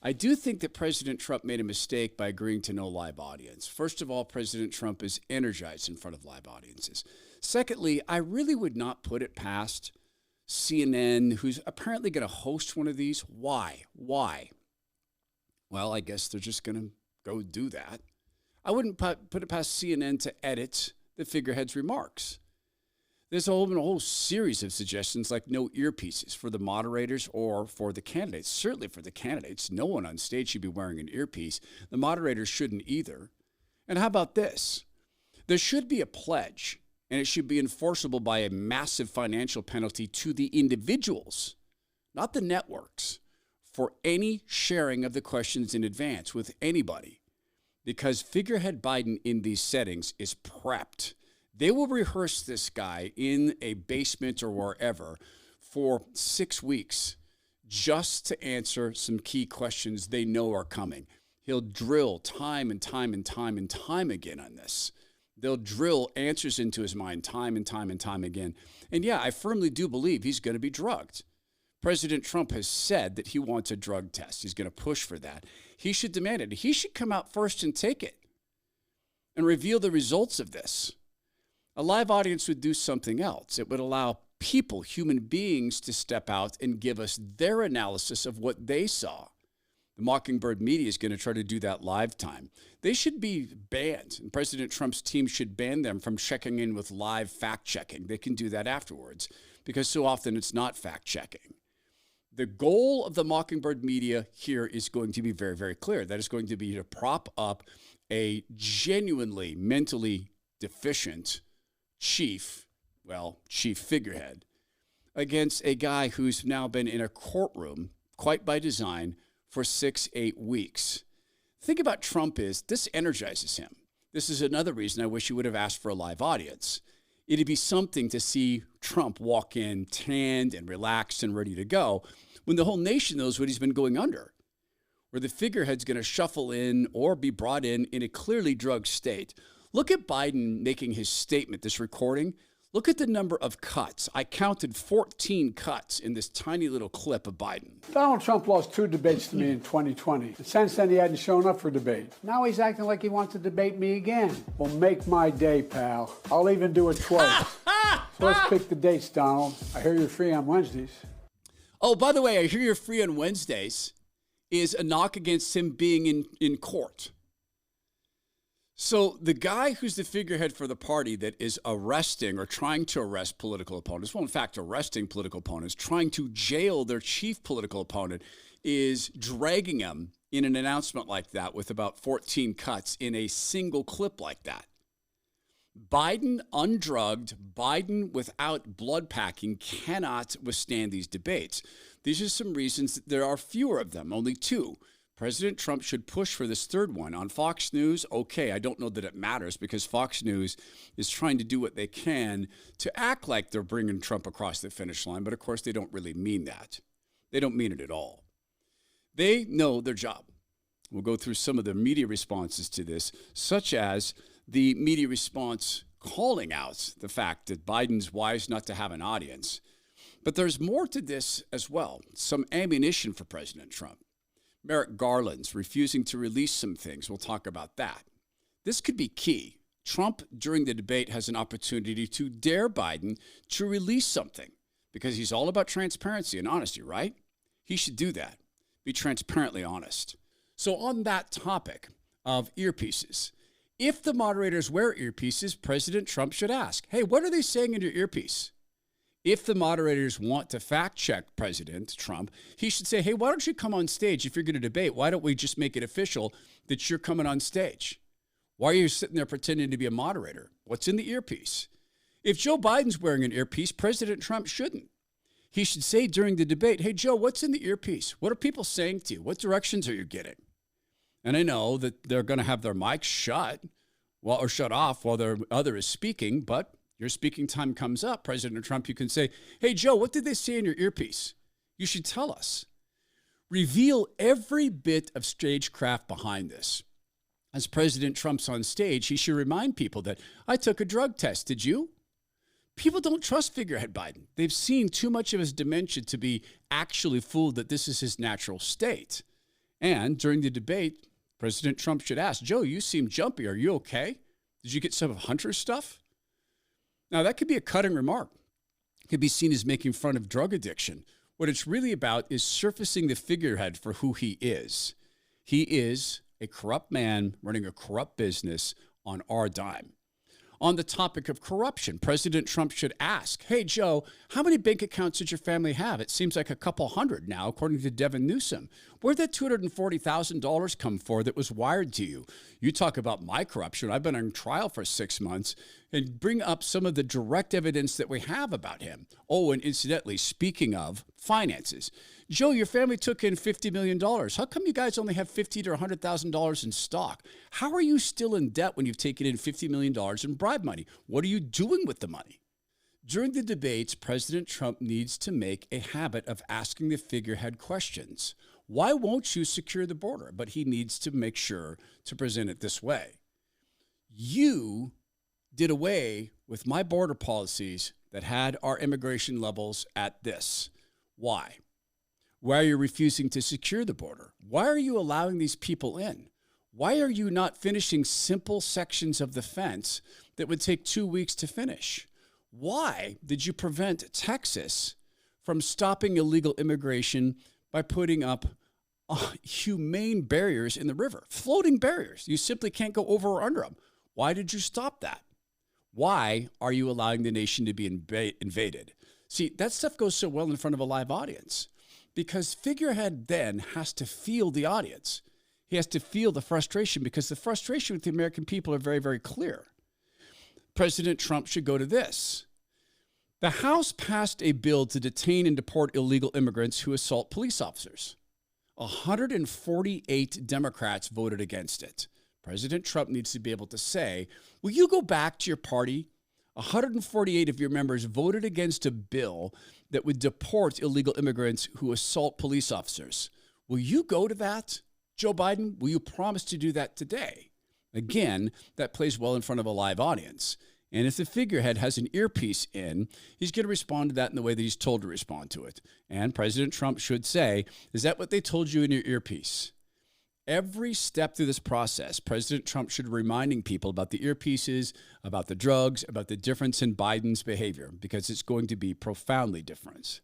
I do think that President Trump made a mistake by agreeing to no live audience. First of all, President Trump is energized in front of live audiences. Secondly, I really would not put it past CNN, who's apparently going to host one of these. Why? Well, I guess they're just going to go do that. I wouldn't put it past CNN to edit the figurehead's remarks. There's been a whole series of suggestions like no earpieces for the moderators or for the candidates. Certainly for the candidates, no one on stage should be wearing an earpiece. The moderators shouldn't either. And how about this? There should be a pledge, and it should be enforceable by a massive financial penalty to the individuals, not the networks, for any sharing of the questions in advance with anybody. Because figurehead Biden in these settings is prepped. They will rehearse this guy in a basement or wherever for 6 weeks just to answer some key questions they know are coming. He'll drill time and time again on this. They'll drill answers into his mind time and time again. And yeah, I firmly do believe he's going to be drugged. President Trump has said that he wants a drug test. He's going to push for that. He should demand it. He should come out first and take it and reveal the results of this. A live audience would do something else. It would allow people, human beings, to step out and give us their analysis of what they saw. The Mockingbird media is going to try to do that live time. They should be banned, and President Trump's team should ban them from checking in with live fact-checking. They can do that afterwards because so often it's not fact-checking. The goal of the Mockingbird media here is going to be very, very clear. That is going to be to prop up a genuinely mentally deficient chief figurehead against a guy who's now been in a courtroom, quite by design, for 6-8 weeks. The thing about Trump is this energizes him. This is another reason I wish he would have asked for a live audience. It'd be something to see Trump walk in tanned and relaxed and ready to go when the whole nation knows what he's been going under, where the figurehead's going to shuffle in or be brought in a clearly drugged state. Look at Biden making his statement, this recording. Look at the number of cuts. I counted 14 cuts in this tiny little clip of Biden. Donald Trump lost 2 debates to me in 2020. And since then, he hadn't shown up for debate. Now he's acting like he wants to debate me again. Well, make my day, pal. I'll even do it twice. So let's pick the dates, Donald. I hear you're free on Wednesdays. Oh, by the way, I hear you're free on Wednesdays is a knock against him being in court. So the guy who's the figurehead for the party that is arresting or trying to arrest political opponents, well, in fact, arresting political opponents, trying to jail their chief political opponent, is dragging him in an announcement like that with about 14 cuts in a single clip like that. Biden undrugged, Biden without blood packing cannot withstand these debates. These are some reasons that there are fewer of them, only 2. President Trump should push for this third one. On Fox News, okay, I don't know that it matters because Fox News is trying to do what they can to act like they're bringing Trump across the finish line, but of course they don't really mean that. They don't mean it at all. They know their job. We'll go through some of the media responses to this, such as the media response calling out the fact that Biden's wise not to have an audience. But there's more to this as well, some ammunition for President Trump. Merrick Garland's refusing to release some things. We'll talk about that. This could be key. Trump, during the debate, has an opportunity to dare Biden to release something because he's all about transparency and honesty, right? He should do that. Be transparently honest. So on that topic of earpieces, if the moderators wear earpieces, President Trump should ask, hey, what are they saying in your earpiece? If the moderators want to fact check President Trump, he should say, hey, why don't you come on stage if you're going to debate? Why don't we just make it official that you're coming on stage? Why are you sitting there pretending to be a moderator? What's in the earpiece? If Joe Biden's wearing an earpiece, President Trump shouldn't. He should say during the debate, hey, Joe, what's in the earpiece? What are people saying to you? What directions are you getting? And I know that they're going to have their mics shut or shut off while their other is speaking, but your speaking time comes up, President Trump, you can say, hey, Joe, what did they say in your earpiece? You should tell us. Reveal every bit of stagecraft behind this. As President Trump's on stage, he should remind people that I took a drug test. Did you? People don't trust figurehead Biden. They've seen too much of his dementia to be actually fooled that this is his natural state. And during the debate, President Trump should ask, Joe, you seem jumpy. Are you okay? Did you get some of Hunter's stuff? Now, that could be a cutting remark. It could be seen as making fun of drug addiction. What it's really about is surfacing the figurehead for who he is. He is a corrupt man running a corrupt business on our dime. On the topic of corruption, President Trump should ask, hey, Joe, how many bank accounts did your family have? It seems like a couple hundred now, according to Devin Newsom. Where'd that $240,000 come for that was wired to you? You talk about my corruption. I've been on trial for 6 months, and bring up some of the direct evidence that we have about him. Oh, and incidentally, speaking of finances, Joe, your family took in $50 million. How come you guys only have $50,000 to $100,000 in stock? How are you still in debt when you've taken in $50 million in bribe money? What are you doing with the money? During the debates, President Trump needs to make a habit of asking the figurehead questions. Why won't you secure the border? But he needs to make sure to present it this way. You did away with my border policies that had our immigration levels at this. Why? Why are you refusing to secure the border? Why are you allowing these people in? Why are you not finishing simple sections of the fence that would take 2 weeks to finish? Why did you prevent Texas from stopping illegal immigration by putting up humane barriers in the river, floating barriers? You simply can't go over or under them. Why did you stop that? Why are you allowing the nation to be invaded? See, that stuff goes so well in front of a live audience because figurehead then has to feel the audience. He has to feel the frustration because the frustration with the American people are very, very clear. President Trump should go to this. The House passed a bill to detain and deport illegal immigrants who assault police officers. 148 Democrats voted against it. President Trump needs to be able to say, will you go back to your party? 148 of your members voted against a bill that would deport illegal immigrants who assault police officers. Will you go to that? Joe Biden, will you promise to do that today? Again, that plays well in front of a live audience. And if the figurehead has an earpiece in, he's going to respond to that in the way that he's told to respond to it. And President Trump should say, is that what they told you in your earpiece? Every step through this process, President Trump should be reminding people about the earpieces, about the drugs, about the difference in Biden's behavior, because it's going to be profoundly different.